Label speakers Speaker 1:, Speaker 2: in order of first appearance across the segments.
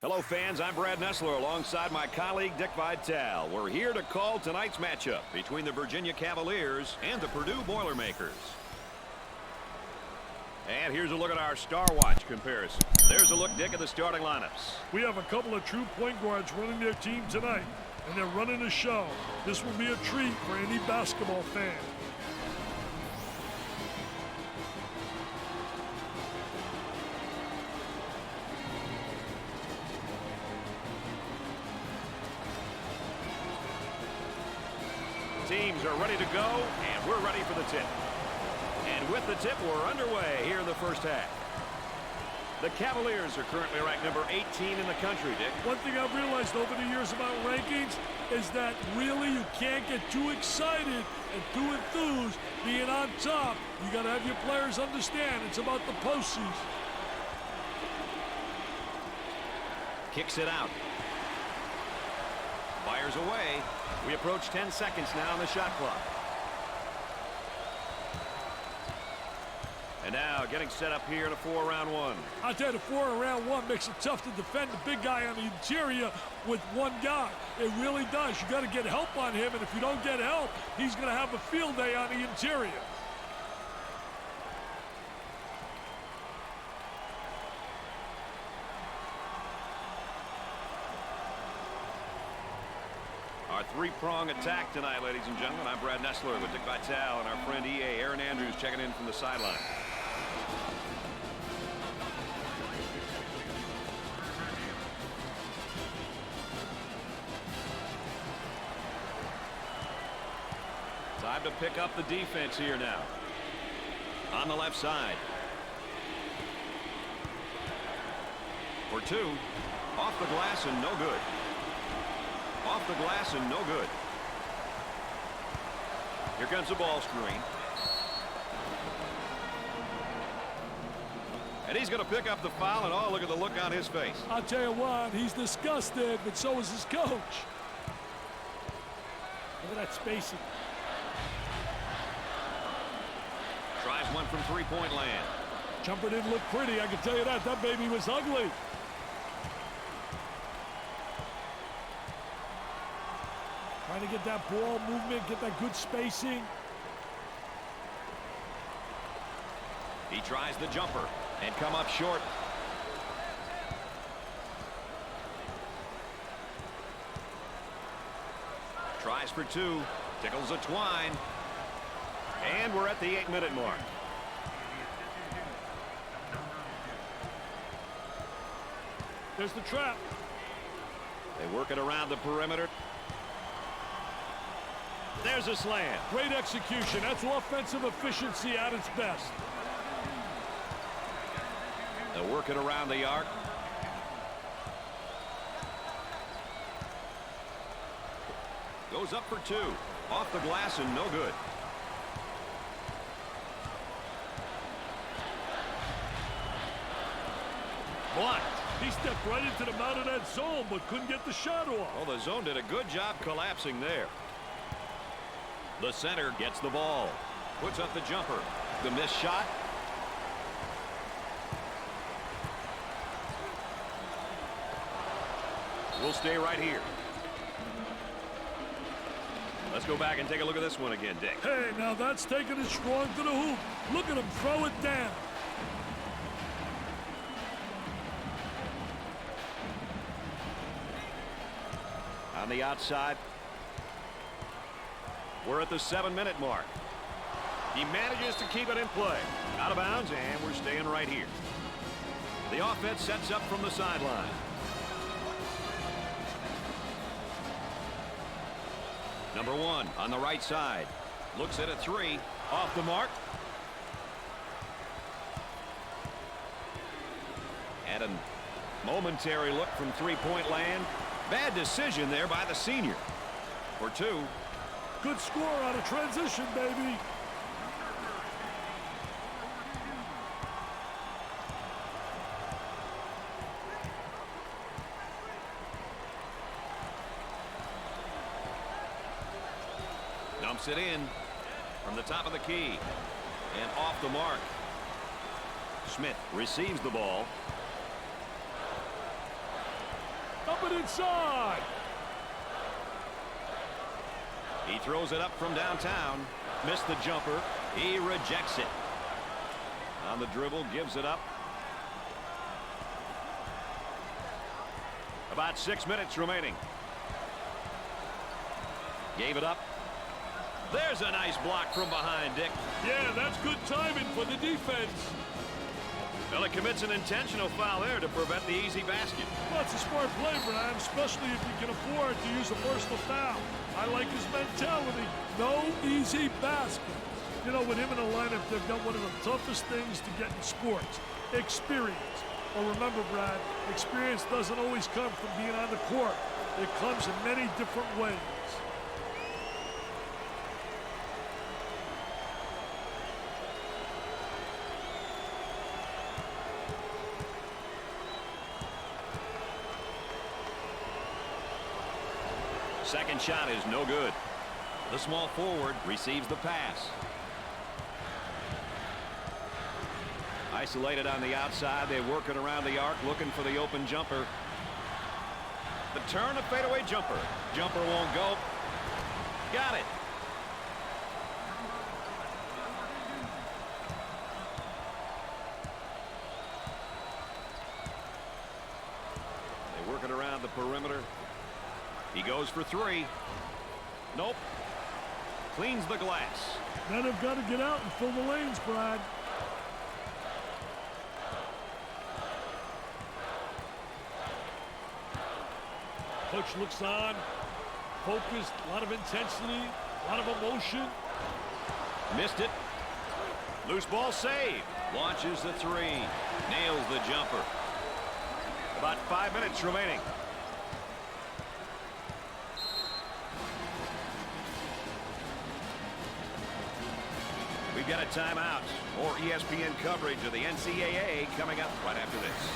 Speaker 1: Hello, fans. I'm Brad Nessler alongside my colleague Dick Vitale. We're here to call tonight's matchup between the Virginia Cavaliers and the Purdue Boilermakers. And here's a look at our Star Watch comparison. There's a look, Dick, at the starting lineups.
Speaker 2: We have a couple of true point guards running their team tonight, and they're running a show. This will be a treat for any basketball fan.
Speaker 1: Teams are ready to go, and we're ready for the tip. And with the tip, we're underway here in the first half. The Cavaliers are currently ranked number 18 in the country, Dick.
Speaker 2: One thing I've realized over the years about rankings is that really you can't get too excited and too enthused being on top. You got to have your players understand it's about the postseason.
Speaker 1: Kicks it out. Fires away. We approach 10 seconds now on the shot clock. And now getting set up here in a 4-round one.
Speaker 2: I'll tell you, the 4-round one makes it tough to defend the big guy on the interior with one guy. It really does. You got to get help on him, and if you don't get help, he's going to have a field day on the interior.
Speaker 1: Our three-prong attack tonight, ladies and gentlemen. I'm Brad Nessler with Dick Vitale and our friend EA Aaron Andrews checking in from the sideline. Time to pick up the defense here now. On the left side. For two. Off the glass and no good. Off the glass and no good. Here comes the ball screen. And he's going to pick up the foul, and oh, look at the look on his face.
Speaker 2: I'll tell you what, he's disgusted, but so is his coach. Look at that spacing.
Speaker 1: Tries one from three-point land.
Speaker 2: Jumper didn't look pretty, I can tell you that. That baby was ugly. Trying to get that ball movement, get that good spacing.
Speaker 1: He tries the jumper and come up short. Tries for two. Tickles a twine. And we're at the 8-minute mark.
Speaker 2: There's the trap.
Speaker 1: They work it around the perimeter. There's a slam.
Speaker 2: Great execution. That's offensive efficiency at its best.
Speaker 1: They'll work it around the arc. Goes up for two. Off the glass and no good.
Speaker 2: Blocked. He stepped right into the mount of that zone, but couldn't get the shot off.
Speaker 1: Well, the zone did a good job collapsing there. The center gets the ball. Puts up the jumper. The missed shot. We'll stay right here. Let's go back and take a look at this one again, Dick.
Speaker 2: Hey, now that's taking it strong to the hoop. Look at him throw it down.
Speaker 1: On the outside. We're at the 7-minute mark. He manages to keep it in play. Out of bounds, and we're staying right here. The offense sets up from the sideline. Number one on the right side. Looks at a three. Off the mark. And a momentary look from three-point land. Bad decision there by the senior. For two.
Speaker 2: Good score out of transition, baby.
Speaker 1: Dumps it in from the top of the key. And off the mark. Smith receives the ball.
Speaker 2: it inside.
Speaker 1: He throws it up from downtown. Missed the jumper. He rejects it. On the dribble, gives it up. About 6 minutes remaining. Gave it up. There's a nice block from behind, Dick.
Speaker 2: Yeah, that's good timing for the defense.
Speaker 1: Well, it commits an intentional foul there to prevent the easy basket.
Speaker 2: Well, it's a smart play, Brad, especially if you can afford to use a personal foul. I like his mentality. No easy basket. You know, with him in the lineup, they've done one of the toughest things to get in sports. Experience. Well, remember, Brad, experience doesn't always come from being on the court. It comes in many different ways.
Speaker 1: Second shot is no good. The small forward receives the pass. Isolated on the outside. They work it around the arc, looking for the open jumper. The turn, a fadeaway jumper. Jumper won't go. Got it. They work it around the perimeter. He goes for three. Nope. Cleans the glass.
Speaker 2: Men have got to get out and fill the lanes, Brad. Coach looks on, focused, a lot of intensity, a lot of emotion.
Speaker 1: Missed it. Loose ball saved. Launches the three. Nails the jumper. About 5 minutes remaining. We've got a timeout. More ESPN coverage of the NCAA coming up right after this.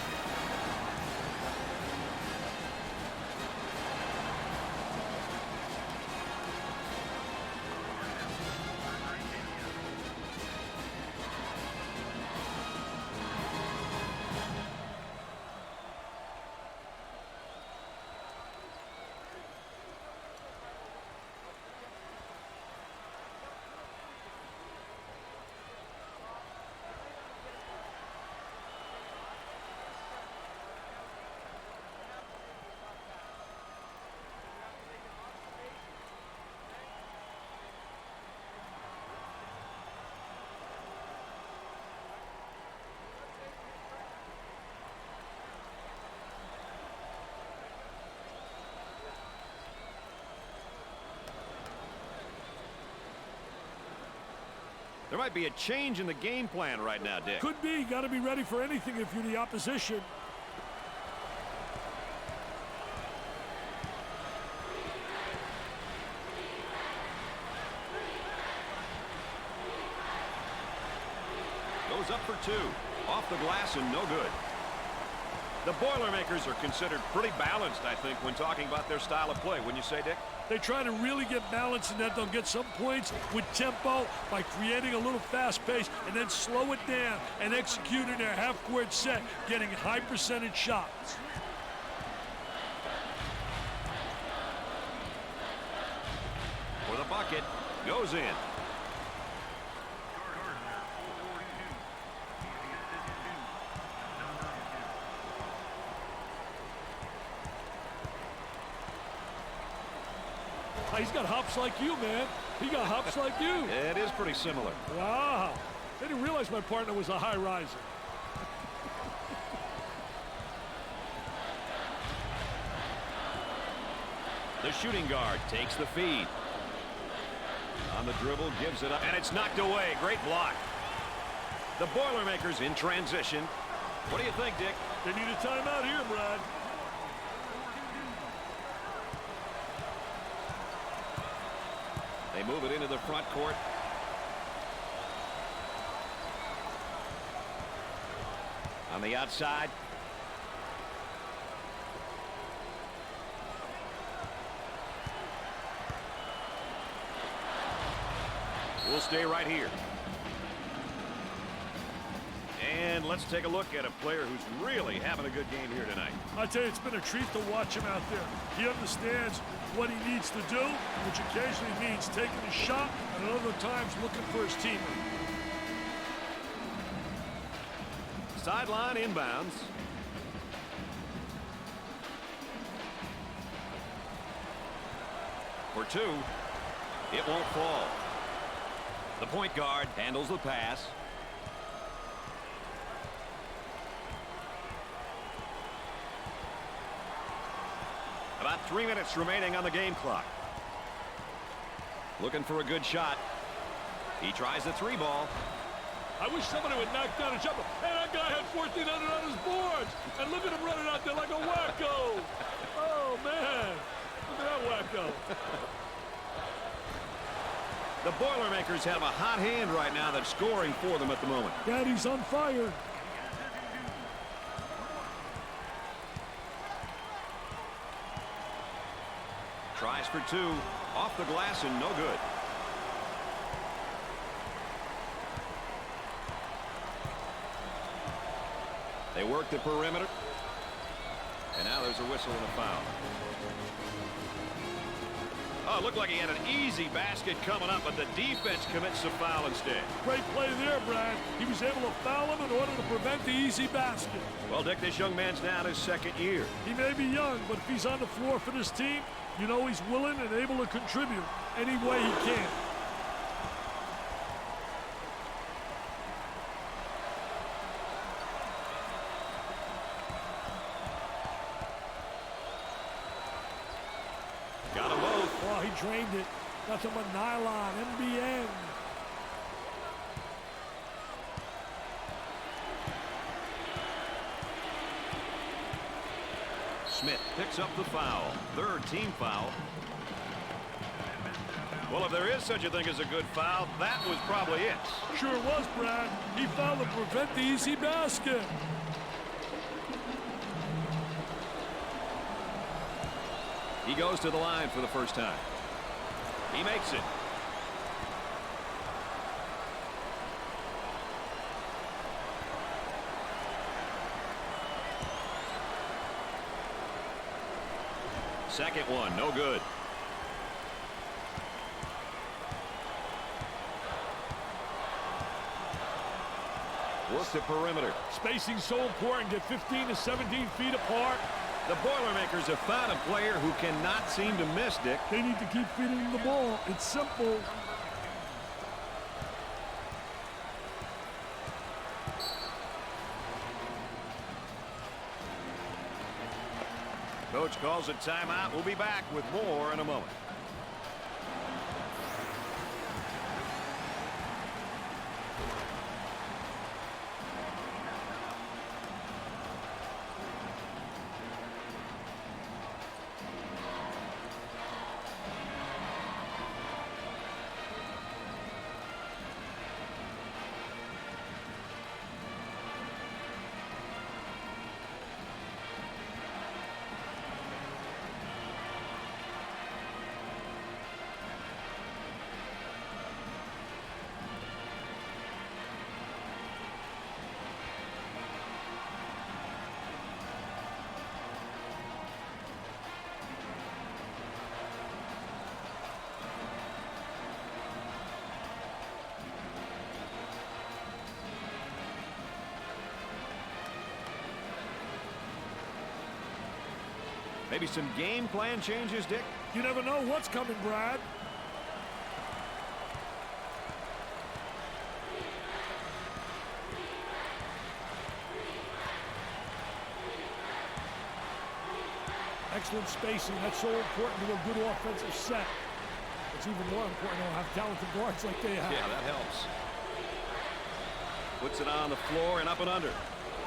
Speaker 1: There might be a change in the game plan right now, Dick.
Speaker 2: Could be. Got to be ready for anything if you're the opposition.
Speaker 1: Goes up for two. Off the glass and no good. The Boilermakers are considered pretty balanced, I think, when talking about their style of play. Wouldn't you say, Dick?
Speaker 2: They try to really get balance in that they'll get some points with tempo by creating a little fast pace and then slow it down and execute in their half-court set, getting high percentage shots.
Speaker 1: For the bucket, goes in.
Speaker 2: He's got hops like you, man. He got hops like you.
Speaker 1: It is pretty similar.
Speaker 2: Wow. I didn't realize my partner was a high riser.
Speaker 1: The shooting guard takes the feed. On the dribble, gives it up, and it's knocked away. Great block. The Boilermakers in transition. What do you think, Dick?
Speaker 2: They need a timeout here, Brad.
Speaker 1: They move it into the front court. On the outside. We'll stay right here. And let's take a look at a player who's really having a good game here tonight.
Speaker 2: I tell you, it's been a treat to watch him out there. He understands what he needs to do, which occasionally means taking a shot and at other times looking for his teammate.
Speaker 1: Sideline inbounds. For two, it won't fall. The point guard handles the pass. About 3 minutes remaining on the game clock. Looking for a good shot. He tries the three ball.
Speaker 2: I wish somebody would knock down a jumper. Hey, that guy had 1,400 on his boards. And look at him running out there like a wacko. Oh, man. Look at that wacko.
Speaker 1: The Boilermakers have a hot hand right now that's scoring for them at the moment.
Speaker 2: Daddy's on fire.
Speaker 1: Tries for two. Off the glass and no good. They work the perimeter. And now there's a whistle and a foul. Oh, it looked like he had an easy basket coming up, but the defense commits a foul instead.
Speaker 2: Great play there, Brad. He was able to foul him in order to prevent the easy basket.
Speaker 1: Well, Dick, this young man's now in his second year.
Speaker 2: He may be young, but if he's on the floor for this team, you know he's willing and able to contribute any way he can.
Speaker 1: Got them both.
Speaker 2: Oh, he drained it. Nothing but nylon, MBN.
Speaker 1: Smith picks up the foul. Third team foul. Well, if there is such a thing as a good foul, that was probably it.
Speaker 2: Sure was, Brad. He fouled to prevent the easy basket.
Speaker 1: He goes to the line for the first time. He makes it. Second one, no good. Work the perimeter.
Speaker 2: Spacing so important. Get 15 to 17 feet apart.
Speaker 1: The Boilermakers have found a player who cannot seem to miss, Dick.
Speaker 2: They need to keep feeding him the ball. It's simple.
Speaker 1: Coach calls a timeout. We'll be back with more in a moment. Maybe some game plan changes, Dick?
Speaker 2: You never know what's coming, Brad. Excellent spacing. That's so important to a good offensive set. It's even more important to have talented guards like they have.
Speaker 1: Yeah, that helps. Puts it on the floor and up and under.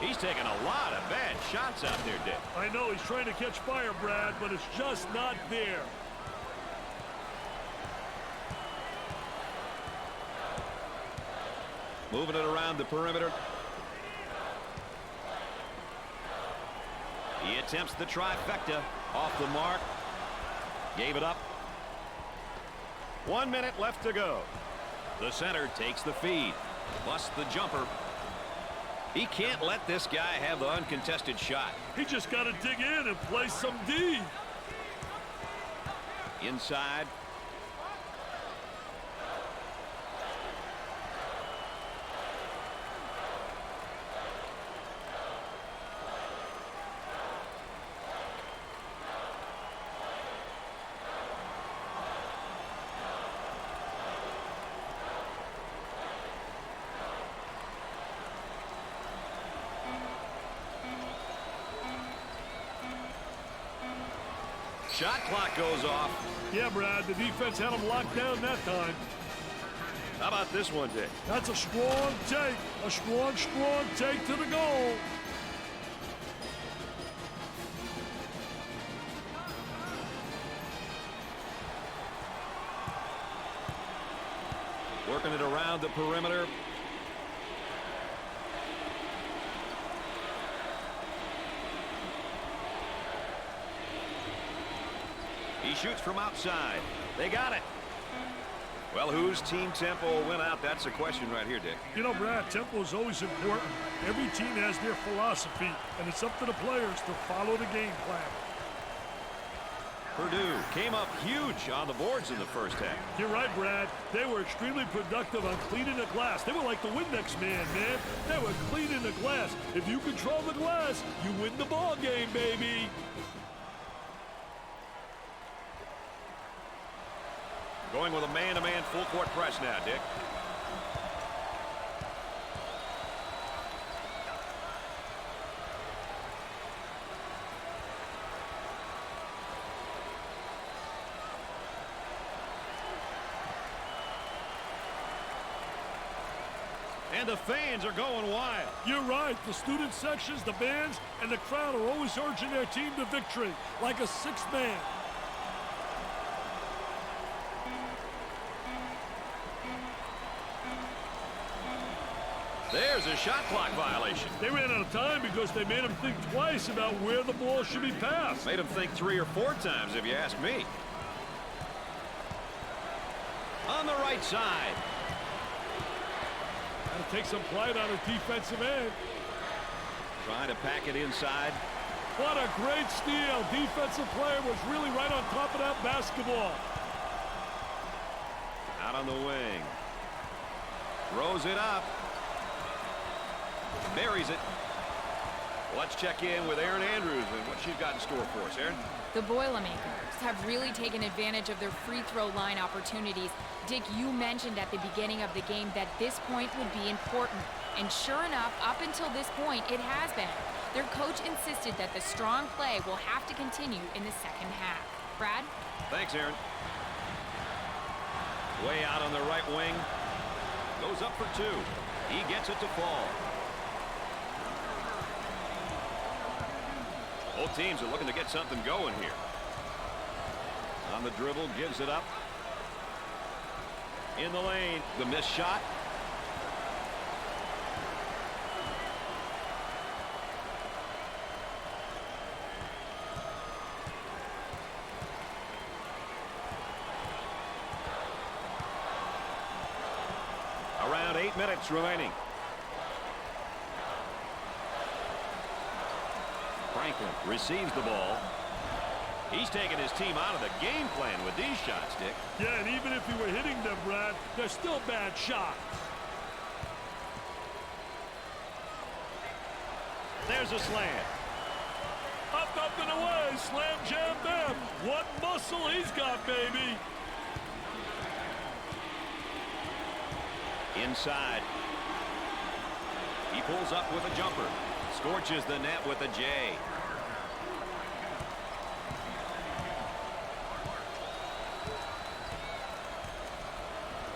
Speaker 1: He's taking a lot of bad shots out there, Dick.
Speaker 2: I know he's trying to catch fire, Brad, but it's just not there.
Speaker 1: Moving it around the perimeter. He attempts the trifecta. Off the mark. Gave it up. 1 minute left to go. The center takes the feed. Busts the jumper. He can't let this guy have the uncontested shot.
Speaker 2: He just got to dig in and play some D.
Speaker 1: Inside. Shot clock goes off.
Speaker 2: Yeah, Brad, the defense had him locked down that time.
Speaker 1: How about this one, Dick?
Speaker 2: That's a strong take. A strong take to the goal.
Speaker 1: Working it around the perimeter. He shoots from outside. They got it. Well, whose team tempo will win out? That's the question right here, Dick.
Speaker 2: You know, Brad, tempo is always important. Every team has their philosophy, and it's up to the players to follow the game plan.
Speaker 1: Purdue came up huge on the boards in the first half.
Speaker 2: You're right, Brad. They were extremely productive on cleaning the glass. They were like the Windex man. They were cleaning the glass. If you control the glass, you win the ball game, baby.
Speaker 1: Going with a man-to-man full-court press now, Dick. And the fans are going wild.
Speaker 2: You're right. The student sections, the bands, and the crowd are always urging their team to victory, like a sixth man.
Speaker 1: There's a shot clock violation.
Speaker 2: They ran out of time because they made him think twice about where the ball should be passed.
Speaker 1: Made him think 3 or 4 times, if you ask me. On the right side.
Speaker 2: Got to take some pride on a defensive end.
Speaker 1: Trying to pack it inside.
Speaker 2: What a great steal. Defensive player was really right on top of that basketball.
Speaker 1: Out on the wing. Throws it up. Buries it. Let's check in with Erin Andrews and what she's got in store for us. Erin?
Speaker 3: The Boilermakers have really taken advantage of their free throw line opportunities. Dick, you mentioned at the beginning of the game that this point would be important. And sure enough, up until this point, it has been. Their coach insisted that the strong play will have to continue in the second half. Brad?
Speaker 1: Thanks, Erin. Way out on the right wing. Goes up for 2. He gets it to fall. Both teams are looking to get something going here. On the dribble, gives it up. In the lane, the missed shot. Around 8 minutes remaining. Franklin receives the ball. He's taking his team out of the game plan with these shots, Dick.
Speaker 2: Yeah, and even if he were hitting them, Brad, they're still bad shots.
Speaker 1: There's a slam.
Speaker 2: Up and away. Slam jam them. What muscle he's got, baby.
Speaker 1: Inside. He pulls up with a jumper. Scorches the net with a J.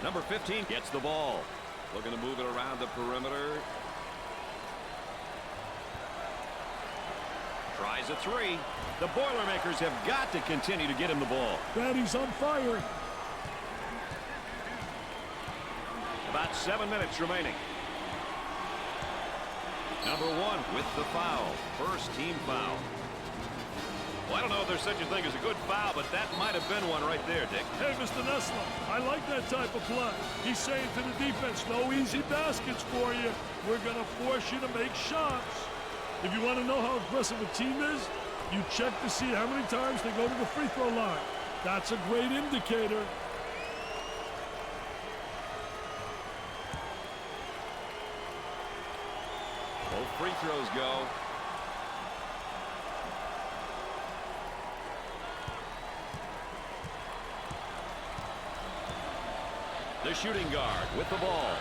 Speaker 1: Number 15 gets the ball. Looking to move it around the perimeter. Tries a 3. The Boilermakers have got to continue to get him the ball.
Speaker 2: Brad, he's on fire.
Speaker 1: About 7 minutes remaining. Number 1 with the foul. First team foul. Well, I don't know if there's such a thing as a good foul, but that might have been one right there, Dick.
Speaker 2: Hey, Mr. Nessler, I like that type of play. He's saying to the defense, no easy baskets for you. We're going to force you to make shots. If you want to know how aggressive a team is, you check to see how many times they go to the free throw line. That's a great indicator.
Speaker 1: Both free throws go. The shooting guard with the ball.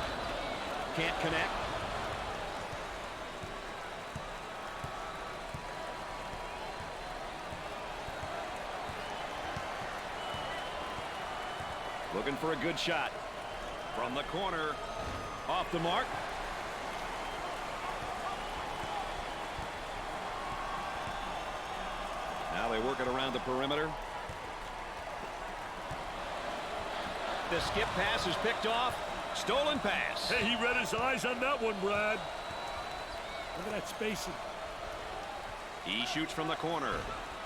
Speaker 1: Can't connect. Looking for a good shot. From the corner. Off the mark. Now they work it around the perimeter. The skip pass is picked off. Stolen pass.
Speaker 2: Hey, he read his eyes on that one, Brad. Look at that spacing.
Speaker 1: He shoots from the corner.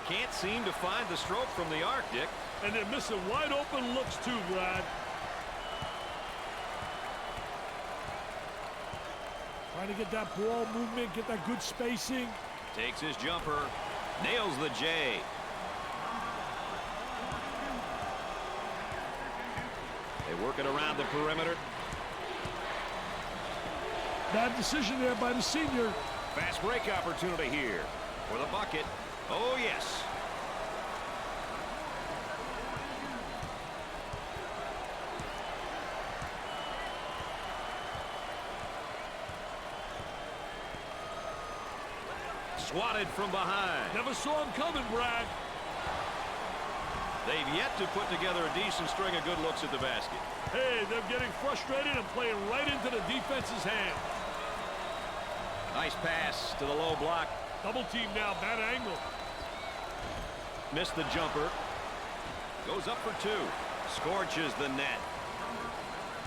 Speaker 1: Can't seem to find the stroke from the arc, Dick.
Speaker 2: And they're missing wide open looks too, Brad. Trying to get that ball movement, get that good spacing.
Speaker 1: Takes his jumper. Nails the J. They work it around the perimeter.
Speaker 2: Bad decision there by the senior.
Speaker 1: Fast break opportunity here for the bucket. Oh, yes. Swatted from behind.
Speaker 2: Never saw him coming, Brad.
Speaker 1: They've yet to put together a decent string of good looks at the basket.
Speaker 2: Hey, they're getting frustrated and playing right into the defense's hand.
Speaker 1: Nice pass to the low block.
Speaker 2: Double team now, bad angle.
Speaker 1: Missed the jumper. Goes up for two. Scorches the net.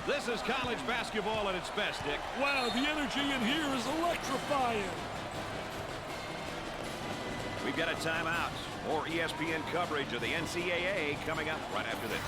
Speaker 1: This is college basketball at its best, Dick.
Speaker 2: Wow, the energy in here is electrifying.
Speaker 1: We've got a timeout. More ESPN coverage of the NCAA coming up right after this.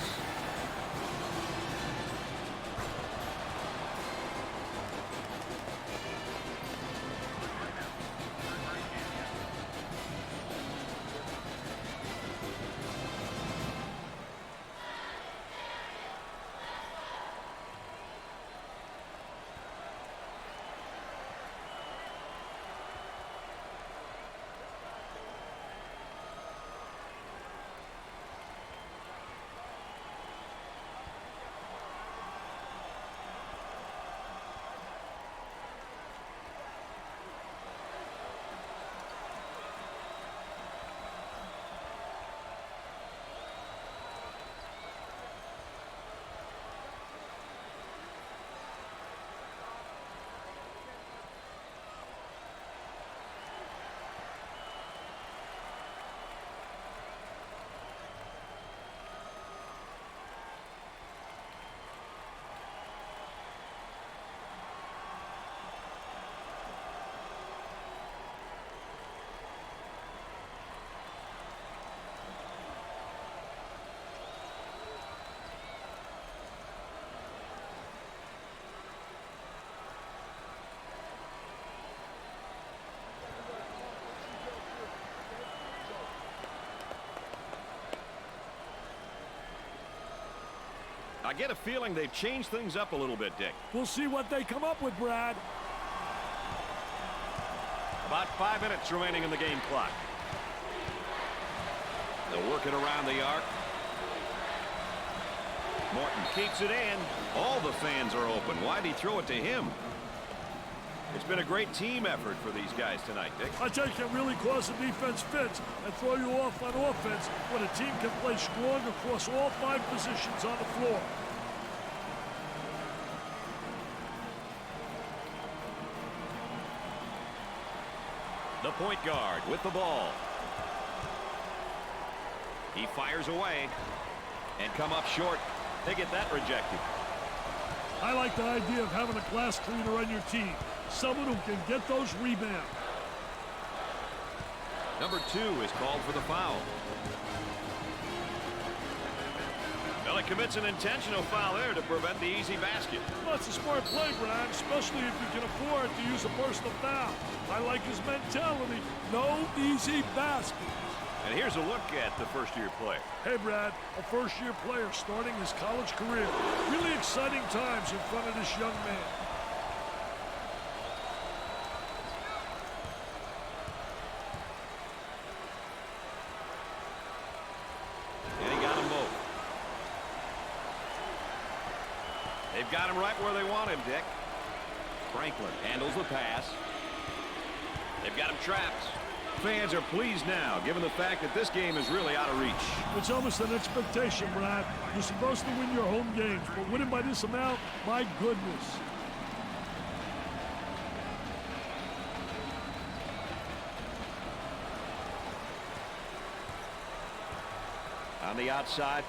Speaker 1: I get a feeling they've changed things up a little bit, Dick.
Speaker 2: We'll see what they come up with, Brad.
Speaker 1: About 5 minutes remaining in the game clock. They'll work it around the arc. Morton keeps it in. All the fans are open. Why'd he throw it to him? It's been a great team effort for these guys tonight, Dick.
Speaker 2: I tell you, can really cause the defense fits and throw you off on offense when a team can play strong across all 5 positions on the floor.
Speaker 1: The point guard with the ball. He fires away and come up short. They get that rejected.
Speaker 2: I like the idea of having a glass cleaner on your team. Someone who can get those rebounds.
Speaker 1: Number 2 is called for the foul. Well, he commits an intentional foul there to prevent the easy basket.
Speaker 2: Well, that's a smart play, Brad, especially if you can afford to use a personal foul. I like his mentality. No easy basket.
Speaker 1: And here's a look at the first-year player.
Speaker 2: Hey, Brad, a first-year player starting his college career. Really exciting times in front of this young man.
Speaker 1: And he got them both. They've got him right where they want him, Dick. Franklin handles the pass. They've got him trapped. Fans are pleased now, given the fact that this game is really out of reach.
Speaker 2: It's almost an expectation, Brad. You're supposed to win your home games, but winning by this amount, my goodness.
Speaker 1: On the outside.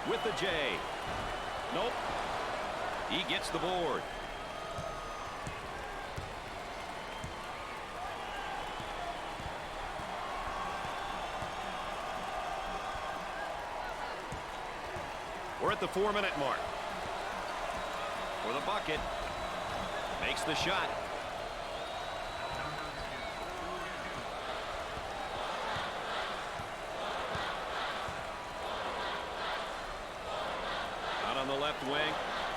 Speaker 1: With the J. Nope. He gets the board. We're at the 4-minute mark. For the bucket. Makes the shot. Out on the left wing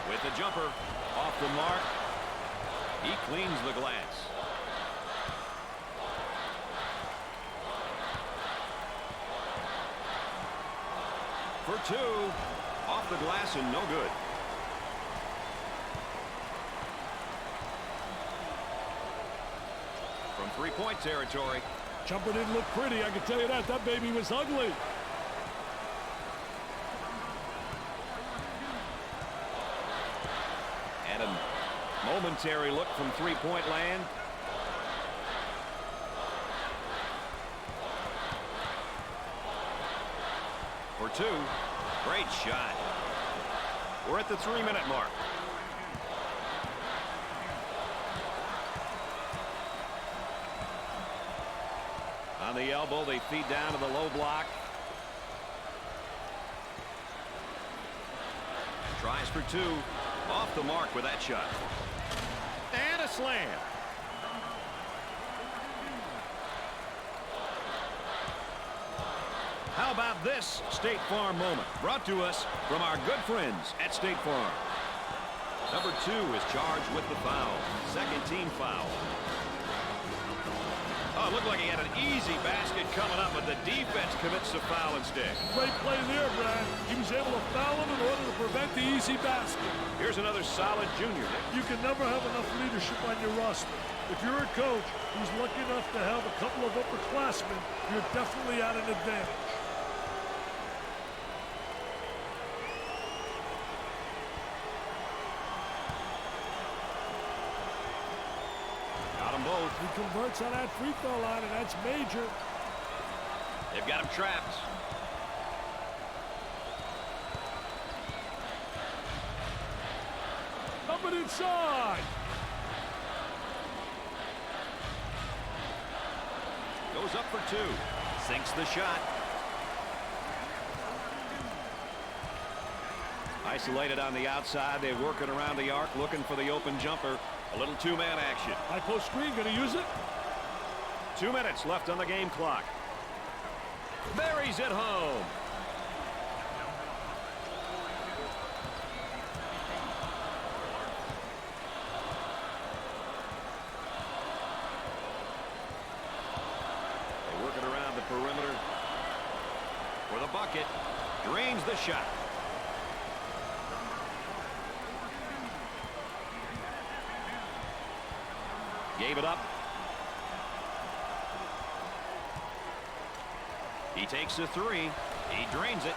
Speaker 1: with the jumper. Off the mark. He cleans the glass. For 2. Off the glass and no good. From three-point territory.
Speaker 2: Jumper didn't look pretty, I can tell you that. That baby was ugly.
Speaker 1: And a momentary look from three-point land. For 2. Great shot. We're at the 3-minute mark. On the elbow, they feed down to the low block. Tries for 2. Off the mark with that shot. And a slam. How about this State Farm moment, brought to us from our good friends at State Farm. Number 2 is charged with the foul. Second team foul. Oh, it looked like he had an easy basket coming up, but the defense commits the foul instead.
Speaker 2: Great play there, Brad. He was able to foul him in order to prevent the easy basket.
Speaker 1: Here's another solid junior, Nick.
Speaker 2: You can never have enough leadership on your roster. If you're a coach who's lucky enough to have a couple of upperclassmen, you're definitely at an advantage.
Speaker 1: Both.
Speaker 2: He converts on that free throw line, and that's major.
Speaker 1: They've got him trapped.
Speaker 2: Coming inside.
Speaker 1: Goes up for 2. Sinks the shot. Isolated on the outside. They're working around the arc, looking for the open jumper. A little two-man action.
Speaker 2: High post screen, gonna use it.
Speaker 1: 2 minutes left on the game clock. Buries it home. They're working around the perimeter for the bucket. Drains the shot. Gave it up. He takes a 3. He drains it.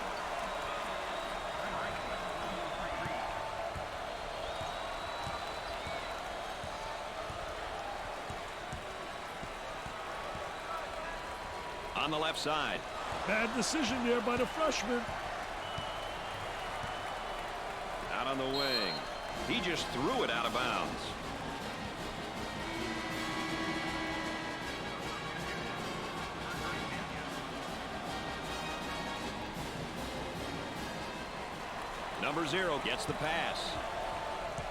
Speaker 1: On the left side.
Speaker 2: Bad decision there by the freshman.
Speaker 1: Out on the wing. He just threw it out of bounds. Number 0 gets the pass.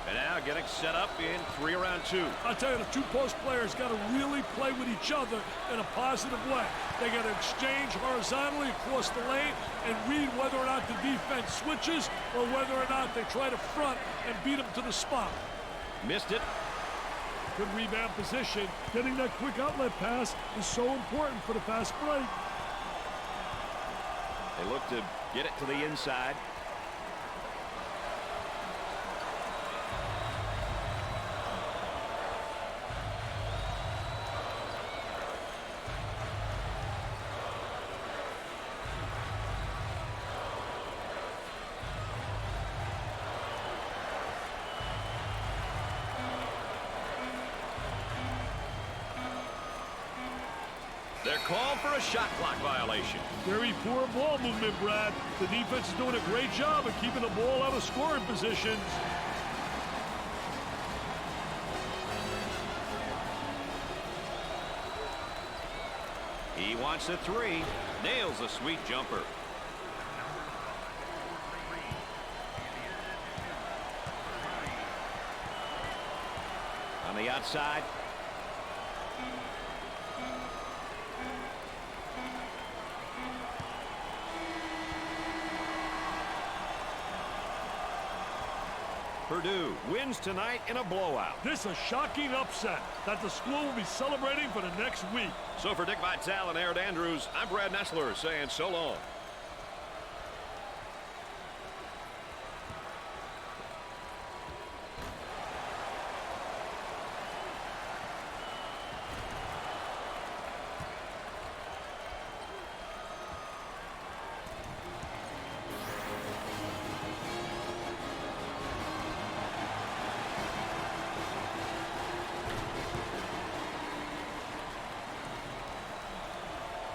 Speaker 1: And now getting set up in 3 around 2.
Speaker 2: I tell you, the two post players got to really play with each other in a positive way. They got to exchange horizontally across the lane and read whether or not the defense switches or whether or not they try to front and beat them to the spot.
Speaker 1: Missed it.
Speaker 2: Good rebound position. Getting that quick outlet pass is so important for the fast break.
Speaker 1: They look to get it to the inside. They're called for a shot clock violation.
Speaker 2: Very poor ball movement, Brad. The defense is doing a great job of keeping the ball out of scoring positions.
Speaker 1: He wants a 3. Nails a sweet jumper. On the outside. Purdue wins tonight in a blowout.
Speaker 2: This is a shocking upset that the school will be celebrating for the next week.
Speaker 1: So for Dick Vitale and Aaron Andrews, I'm Brad Nessler saying so long.